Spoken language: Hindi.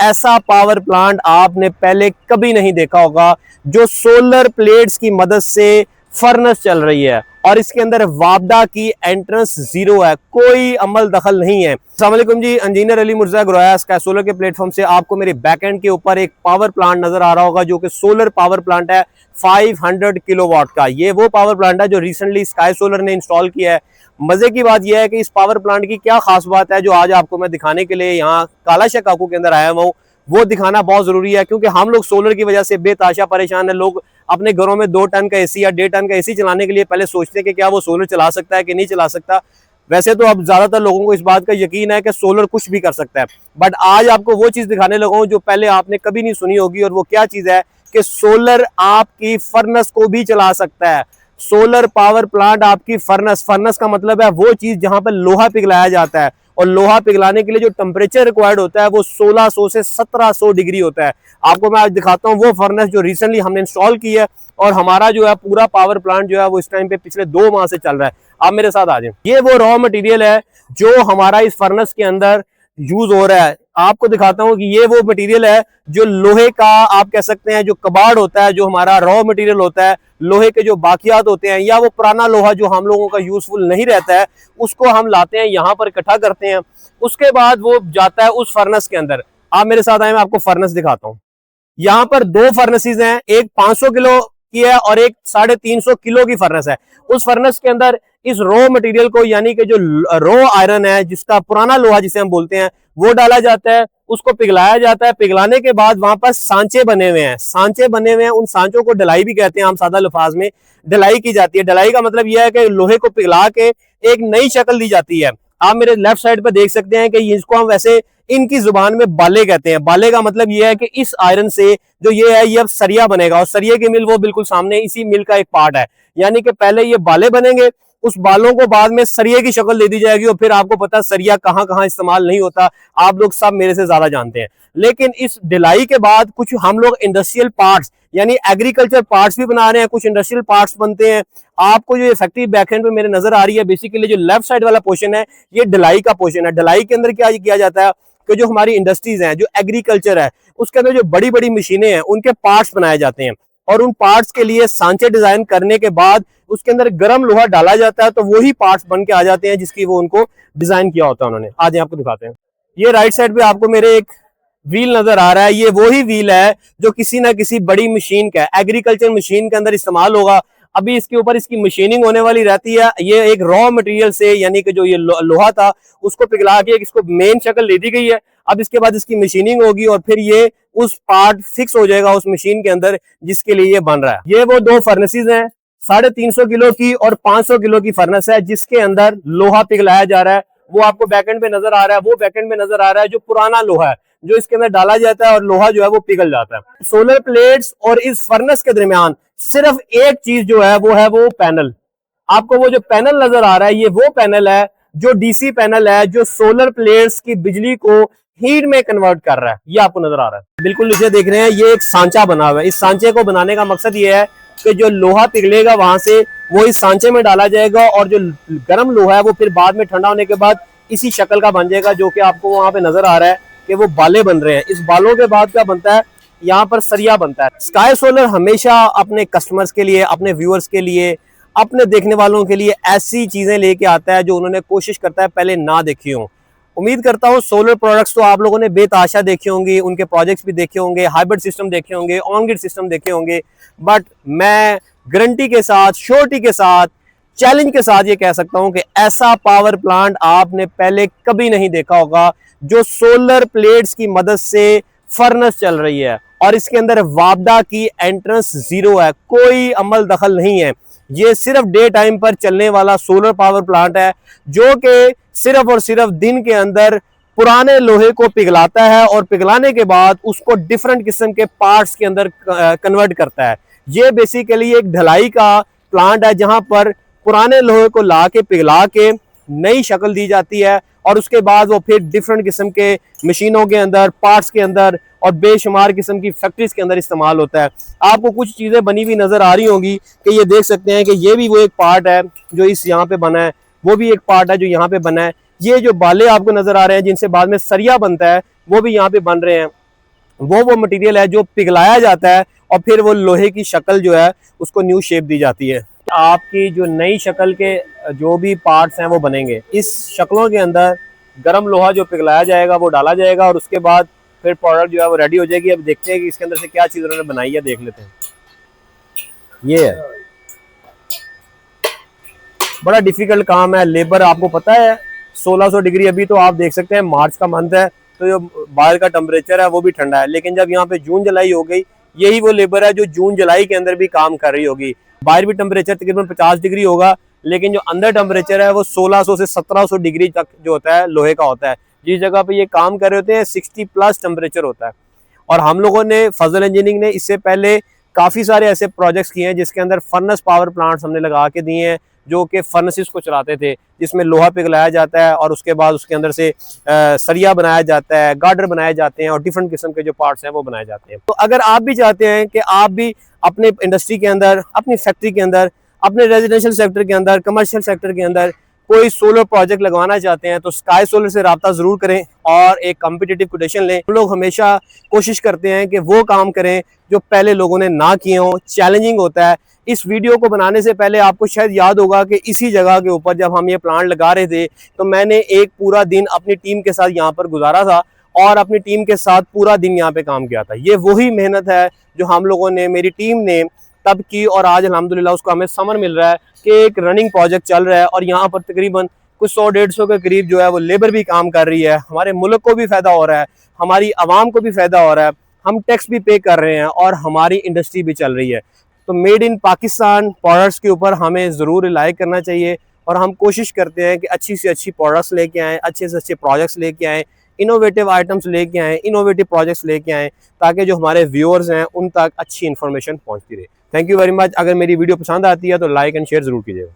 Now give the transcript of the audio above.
ऐसा पावर प्लांट आपने पहले कभी नहीं देखा होगा जो सोलर प्लेट्स की मदद से फर्नेस चल रही है और इसके अंदर वापडा की एंट्रेंस जीरो है, कोई अमल दखल नहीं है। अस्सलाम वालेकुम जी, इंजीनियर अली मुर्जा ग्रोया स्काई सोलर के प्लेटफॉर्म से आपको मेरे बैक एंड के ऊपर एक पावर प्लांट नजर आ रहा होगा जो कि सोलर पावर प्लांट है 500 किलोवाट का। ये वो पावर प्लांट है जो रिसेंटली स्काई सोलर ने इंस्टॉल किया है। मजे की बात यह है कि इस पावर प्लांट की क्या खास बात है जो आज आपको मैं दिखाने के लिए यहाँ कालाशाह काकू के अंदर आया हुआ हूँ, वो दिखाना बहुत जरूरी है। क्योंकि हम लोग सोलर की वजह से बेताशा परेशान है। लोग अपने घरों में 2 टन का एसी या 1.5 टन का एसी चलाने के लिए पहले सोचते हैं कि क्या वो सोलर चला सकता है कि नहीं चला सकता। वैसे तो अब ज्यादातर लोगों को इस बात का यकीन है कि सोलर कुछ भी कर सकता है, बट आज आपको वो चीज दिखाने लगा हूं जो पहले आपने कभी नहीं सुनी होगी। और वो क्या चीज है कि सोलर आपकी फर्नेस को भी चला सकता है। सोलर पावर प्लांट आपकी फर्नेस का मतलब है वो चीज जहां पर लोहा पिघलाया जाता है, और लोहा पिघलाने के लिए जो टेम्परेचर रिक्वायर्ड होता है वो 1600 से 1700 डिग्री होता है। आपको मैं आज दिखाता हूँ वो फर्नेस जो रिसेंटली हमने इंस्टॉल की है, और हमारा जो है पूरा पावर प्लांट जो है वो इस टाइम पे पिछले 2 माह से चल रहा है। आप मेरे साथ आ जाएं। ये वो रॉ मटेरियल है जो हमारा इस फर्नेस के अंदर यूज हो रहा है। आपको दिखाता हूँ कि ये वो मटेरियल है जो लोहे का, आप कह सकते हैं जो कबाड़ होता है, जो हमारा रॉ मटेरियल होता है, लोहे के जो बाकियात होते हैं या वो पुराना लोहा जो हम लोगों का यूजफुल नहीं रहता है, उसको हम लाते हैं यहाँ पर इकट्ठा करते हैं। उसके बाद वो जाता है उस फर्नेस के अंदर। आप मेरे साथ आए, मैं आपको फर्नेस दिखाता हूँ। यहाँ पर 2 फर्नेसेस हैं, एक 500 किलो की है और एक 350 किलो की फर्नेस है। उस फर्नेस के अंदर इस रॉ मटेरियल को, यानी कि जो रॉ आयरन है, जिसका पुराना लोहा जिसे हम बोलते हैं, वो डाला जाता है, उसको पिघलाया जाता है। पिघलाने के बाद वहां पर सांचे बने हुए हैं, उन सांचों को ढलाई भी कहते हैं, हम सादा लफाज में ढलाई की जाती है। ढलाई का मतलब यह है कि लोहे को पिघला के एक नई शक्ल दी जाती है। आप मेरे लेफ्ट साइड पर देख सकते हैं कि इसको हम वैसे इनकी जुबान में बाले कहते हैं। बाले का मतलब यह है कि इस आयरन से जो ये है ये अब सरिया बनेगा, और सरिये की मिल वो बिल्कुल सामने इसी मिल का एक पार्ट है। यानी कि पहले ये बाले बनेंगे, उस बालों को बाद में सरिये की शक्ल दे दी जाएगी, और फिर आपको पता है सरिया कहां कहां इस्तेमाल नहीं होता, आप लोग सब मेरे से ज्यादा जानते हैं। लेकिन इस ढलाई के बाद कुछ हम लोग इंडस्ट्रियल पार्ट्स यानी एग्रीकल्चर पार्ट्स भी बना रहे हैं, कुछ इंडस्ट्रियल पार्ट्स बनते हैं। आपको जो ये फैक्ट्री बैकएंड पे मेरे नजर आ रही है, बेसिकली जो लेफ्ट साइड वाला पोर्शन है ये ढलाई का पोर्शन है। ढलाई के अंदर क्या किया जाता है कि जो हमारी इंडस्ट्रीज हैं, जो एग्रीकल्चर है, उसके अंदर जो बड़ी बड़ी मशीनें हैं उनके पार्ट्स बनाए जाते हैं, और उन पार्ट्स के लिए सांचे डिजाइन करने के बाद उसके अंदर गर्म लोहा डाला जाता है, तो वही पार्ट्स बन के आ जाते हैं जिसकी वो उनको डिजाइन किया होता है उन्होंने। आज आपको दिखाते हैं। ये राइट साइड पे आपको मेरे एक व्हील नजर आ रहा है, ये वही व्हील है जो किसी ना किसी बड़ी मशीन का, एग्रीकल्चर मशीन के अंदर इस्तेमाल होगा। अभी इसके ऊपर इसकी मशीनिंग होने वाली रहती है। ये एक रॉ मटेरियल से, यानी कि जो ये लोहा था उसको पिघला के इसको मेन शक्ल दे दी गई है। अब इसके बाद इसकी मशीनिंग होगी और फिर ये उस पार्ट फिक्स हो जाएगा उस मशीन के अंदर जिसके लिए ये बन रहा है। ये वो 2 फर्नेसेस हैं, 350 किलो की और 500 किलो की फर्नेस है, जिसके अंदर लोहा पिघलाया जा रहा है। वो आपको बैकेंड पे नजर आ रहा है, वो बैकेंड में नजर आ रहा है जो पुराना लोहा है, जो इसके अंदर डाला जाता है और लोहा जो है वो पिघल जाता है। सोलर प्लेट्स और इस फर्नेस के दरमियान सिर्फ एक चीज जो है वो पैनल। आपको वो जो पैनल नजर आ रहा है, ये वो पैनल है जो डीसी पैनल है, जो सोलर प्लेट्स की बिजली को हीट में कन्वर्ट कर रहा है। ये आपको नजर आ रहा है, बिल्कुल नीचे देख रहे हैं, ये एक सांचा बना हुआ है। इस सांचे को बनाने का मकसद ये है कि जो लोहा पिघलेगा वहां से वो इस सांचे में डाला जाएगा, और जो गर्म लोहा है वो फिर बाद में ठंडा होने के बाद इसी शक्ल का बन जाएगा, जो कि आपको वहां पे नजर आ रहा है कि वो बाले बन रहे हैं। इस बालों के बाद क्या बनता है, यहाँ पर सरिया बनता है। स्काई सोलर हमेशा अपने कस्टमर्स के लिए, अपने व्यूअर्स के लिए, अपने देखने वालों के लिए ऐसी चीजें लेके आता है जो उन्होंने कोशिश करता है पहले ना देखी हो। उम्मीद करता हूँ सोलर प्रोडक्ट्स तो आप लोगों ने बेताशा देखे होंगे, उनके प्रोजेक्ट्स भी देखे होंगे, हाइब्रिड सिस्टम देखे होंगे, ऑन ग्रिड सिस्टम देखे होंगे, बट मैं गारंटी के साथ, श्योरिटी के साथ, चैलेंज के साथ ये कह सकता हूं कि ऐसा पावर प्लांट आपने पहले कभी नहीं देखा होगा जो सोलर प्लेट्स की मदद से फर्नेस चल रही है, और इसके अंदर वापडा की एंट्रेंस जीरो है, कोई अमल दखल नहीं है। ये सिर्फ डे टाइम पर चलने वाला सोलर पावर प्लांट है जो कि सिर्फ और सिर्फ दिन के अंदर पुराने लोहे को पिघलाता है, और पिघलाने के बाद उसको डिफरेंट किस्म के पार्ट्स के अंदर कन्वर्ट करता है। ये बेसिकली एक ढलाई का प्लांट है जहां पर पुराने लोहे को ला के पिघला के नई शक्ल दी जाती है, और उसके बाद वो फिर डिफरेंट किस्म के मशीनों के अंदर, पार्ट्स के अंदर और बेशुमार किस्म की फैक्ट्रीज के अंदर इस्तेमाल होता है। आपको कुछ चीजें बनी हुई नजर आ रही होंगी कि ये देख सकते हैं कि ये भी वो एक पार्ट है जो इस यहाँ पे बना है, वो भी एक पार्ट है जो यहाँ पे बना है। ये जो बाले आपको नजर आ रहे हैं जिनसे बाद में सरिया बनता है, वो भी यहाँ पे बन रहे हैं। वो मटेरियल है जो पिघलाया जाता है और फिर वो लोहे की शक्ल जो है उसको न्यू शेप दी जाती है। आपकी जो नई शक्ल के जो भी पार्ट्स हैं वो बनेंगे, इस शक्लों के अंदर गर्म लोहा जो पिघलाया जाएगा वो डाला जाएगा और उसके बाद फिर प्रोडक्ट जो है वो रेडी हो जाएगी। अब देखते हैं कि इसके अंदर से क्या चीज़ उन्होंने बनाई है, देख लेते हैं। ये है, बड़ा डिफिकल्ट काम है, लेबर आपको पता है 1600 डिग्री, अभी तो आप देख सकते हैं मार्च का मंथ है तो जो बाहर का टेम्परेचर है वो भी ठंडा है, लेकिन जब यहाँ पे जून जुलाई हो गई, यही वो लेबर है जो जून जुलाई के अंदर भी काम कर रही होगी। बाहर भी टेम्परेचर तकरीबन 50 डिग्री होगा, लेकिन जो अंदर टेम्परेचर है वो 1600 से 1700 डिग्री तक जो होता है लोहे का होता है। जिस जगह पे ये काम कर रहे होते हैं 60+ टेम्परेचर होता है। और हम लोगों ने फजल इंजीनियरिंग ने इससे पहले काफ़ी सारे ऐसे प्रोजेक्ट्स किए हैं जिसके अंदर फर्नेस पावर प्लांट्स हमने लगा के दिए हैं, जो कि फर्नेसिस को चलाते थे, जिसमें लोहा पिघलाया जाता है और उसके बाद उसके अंदर से सरिया बनाया जाता है, गार्डर बनाए जाते हैं और डिफरेंट किस्म के जो पार्ट्स हैं वो बनाए जाते हैं। तो अगर आप भी चाहते हैं कि आप भी अपने इंडस्ट्री के अंदर, अपनी फैक्ट्री के अंदर, अपने रेजिडेंशियल सेक्टर के अंदर, कमर्शियल सेक्टर के अंदर कोई सोलर प्रोजेक्ट लगवाना चाहते हैं तो स्काई सोलर से रब्ता ज़रूर करें और एक कॉम्पिटिटिव कोटेशन लें। हम लोग हमेशा कोशिश करते हैं कि वो काम करें जो पहले लोगों ने ना किए हों, चैलेंजिंग होता है। इस वीडियो को बनाने से पहले आपको शायद याद होगा कि इसी जगह के ऊपर जब हम ये प्लांट लगा रहे थे तो मैंने एक पूरा दिन अपनी टीम के साथ यहाँ पर गुजारा था और अपनी टीम के साथ पूरा दिन यहाँ पे काम किया था। ये वही मेहनत है जो हम लोगों ने, मेरी टीम ने तब की, और आज अल्हम्दुलिल्लाह उसको हमें समर मिल रहा है कि एक रनिंग प्रोजेक्ट चल रहा है और यहाँ पर तकरीबन कुछ 100-150 के करीब जो है वो लेबर भी काम कर रही है। हमारे मुल्क को भी फ़ायदा हो रहा है, हमारी आवाम को भी फ़ायदा हो रहा है, हम टैक्स भी पे कर रहे हैं और हमारी इंडस्ट्री भी चल रही है। तो मेड इन पाकिस्तान प्रोडक्ट्स के ऊपर हमें ज़रूर रिलाई करना चाहिए और हम कोशिश करते हैं कि अच्छी से अच्छी प्रोडक्ट्स लेके आएँ, अच्छे से अच्छे प्रोजेक्ट्स लेके आएँ, इनोवेटिव आइटम्स लेके आएँ, इनोवेटिव प्रोजेक्ट्स लेके आएँ, ताकि जो हमारे व्यूअर्स हैं उन तक अच्छी इन्फॉर्मेशन पहुँचती रहे। Thank you very much. अगर मेरी वीडियो पसंद आती है तो लाइक एंड शेयर ज़रूर कीजिएगा।